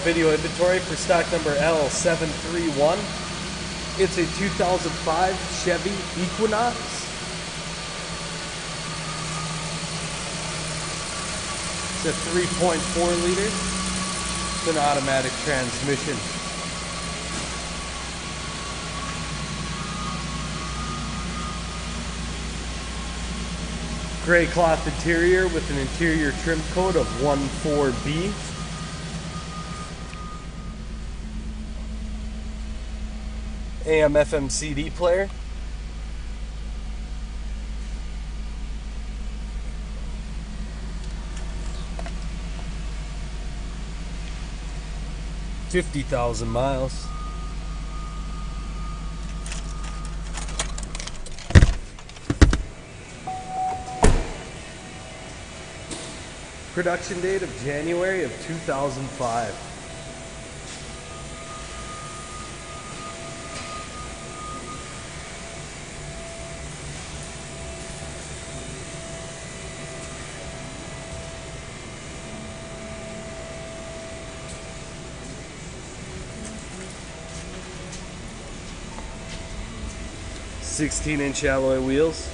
video inventory for stock number L0731. It's a 2005 Chevy Equinox. It's a 3.4 liter. It's an automatic transmission. Gray cloth interior with an interior trim coat of 14B. AM/FM CD player. $50,000 miles. Production date of January of 2005. Sixteen-inch alloy wheels.